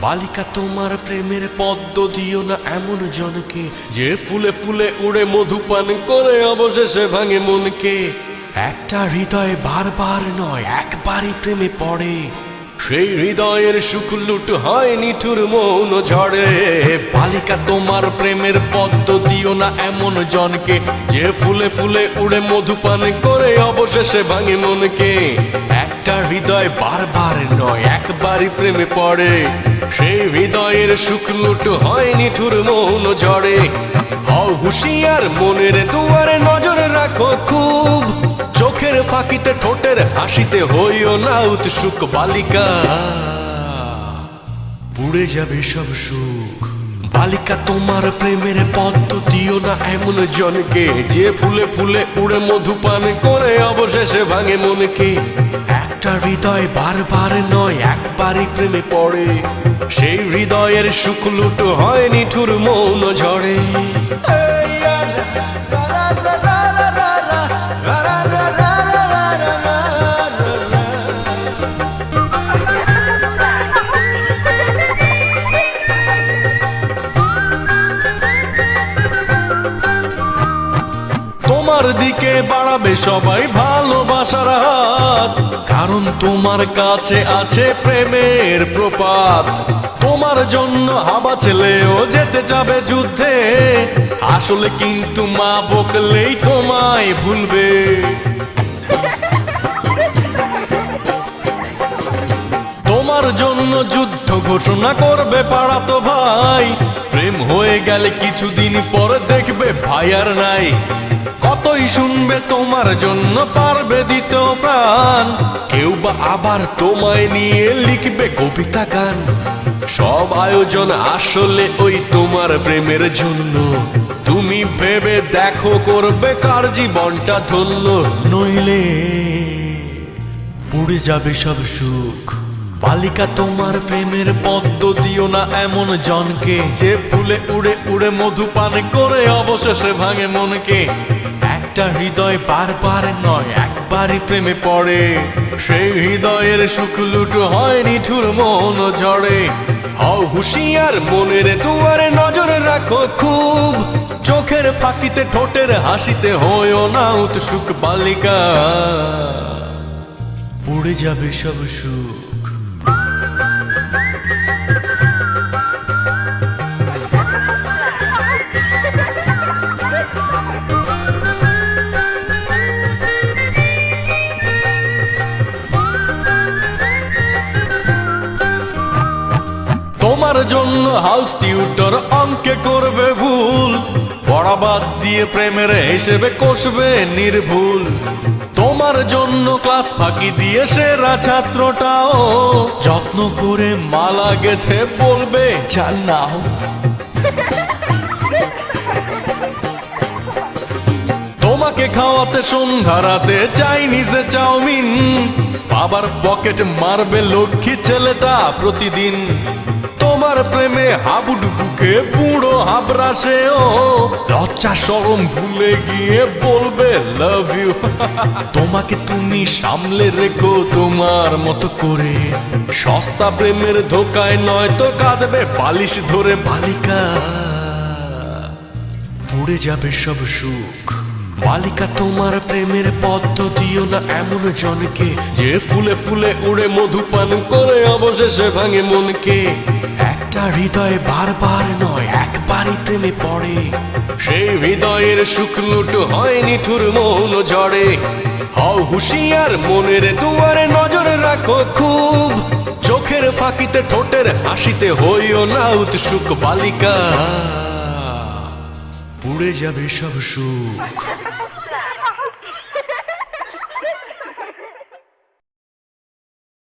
বালিকা তোমার প্রেমের পদ্ম দিও না এমন জনকে, যে ফুলে ফুলে উড়ে মধুপান করে অবশেষে ভাঙে মনকে। একটা হৃদয় বারবার নয় একবারই প্রেমে পড়ে, সেই হৃদয়ের সুখ লুট হয় নিঠুর মৌন ঝড়ে। বালিকা তোমার প্রেমের পদ্ম দিও না এমন জনকে, যে ফুলে ফুলে উড়ে মধুপান করে অবশেষে ভাঙে মনকে। একটা হৃদয় বারবার নয় একবারই প্রেমে পড়ে, সেই হৃদয়ের সুখ লুট হয় নিঠুর মৌন ঝড়ে। হও হুঁশিয়ার মনের দুয়ারে নজর রাখো খুব, চোখের ফাঁকিতে ঠোঁটের হাসিতে হইও না উৎসুক। বালিকা পুড়ে যাবে সব সুখ। বালিকা তোমার প্রেমের পদ্ম দিও না এমন জনকে, যে ফুলে ফুলে উড়ে মধুপান করে অবশেষে ভাঙে মনকে। একটা হৃদয় বারবার নয় একবারই প্রেমে পড়ে, সেই হৃদয়ের সুখ লুট হয় নিঠুর মৌন ঝড়ে। তোমার দিকে বাড়াবে সবাই ভালোবাসার হাত, কারণ তোমার কাছে আছে প্রেমের প্রপাত। তোমার জন্য হাবা ছেলেও যেতে যাবে যুদ্ধে, আসলে কিন্তু মা বকলেই তোমায় ভুলবে। তোমার জন্য যুদ্ধ ঘোষণা করবে পাড়াতো ভাই, প্রেম হয়ে গেলে কিছুদিন পর দেখবে ভাই আর নাই। কতই শুনবে তোমার জন্য পারবে দিতে প্রাণ, কেউ বা আবার তোমায় নিয়ে লিখবে কবিতা গান। সব আয়োজন আসলে ওই তোমার প্রেমের জন্য, তুমি ভেবে দেখো করবে কার জীবনটা ধন্য। নইলে পুড়ে যাবে সব সুখ। বালিকা তোমার প্রেমের পদ্ম দিও না এমন জনকে, যে ফুলে উড়ে উড়ে মধুপান করে অবশেষে ভাঙে মনকে। একটা হৃদয় বারবার নয় একবারই প্রেমে পড়ে, সেই হৃদয়ের সুখ লুট হয় নিঠুর মৌন ঝড়ে। হও হুঁশিয়ার মনের দুয়ারে নজর রাখো খুব, চোখের ফাঁকিতে ঠোঁটের হাসিতে হইও না উৎসুক। বালিকা পুড়ে যাবে সব সুখ। তোমার জন্য হাউস টিউটর অঙ্কে করবে ভুল, পড়া বাদ দিয়ে প্রেমের হিসেবে কষবে নির্ভুল। তোমার জন্য ক্লাস ফাঁকি দিয়ে সেরা ছাত্রটাও যত্ন করে মালা গেথে বলবে চাল নাও। তোমাকে খাওয়াতে সন্ধ্যা রাতে চাইনিজে চাউমিন, বাবার পকেট মারবে লক্ষ্মী ছেলেটা প্রতিদিন। তোমার প্রেমে হাবুডুবুকে বুড়ো হাবরাসেও লজ্জা শরম ভুলে গিয়ে বলবে লাভ ইউ। তোমাকে তুমি সামলে রেখো তোমার মতো করে, সস্তা প্রেমের ধোকায় নয় তো কাঁদবে বালিশ ধরে। বালিকা পুড়ে যাবে সব সুখ। বালিকা তোমার প্রেমের পদ্ম দিও না এমন জনকে, যে ফুলে ফুলে উড়ে মধুপান করে অবশেষে ভাঙে মনকে। একটা হৃদয় বারবার নয় একবারই প্রেমে পড়ে, সেই হৃদয়ের সুখ লুট হয় নিঠুর মৌন ঝড়ে। হও হুঁশিয়ার মনের দুয়ারে নজর রাখো খুব, চোখের ফাঁকিতে ঠোঁটের হাসিতে হইও না উৎসুক। বালিকা পুড়ে যাবে সব সুখ।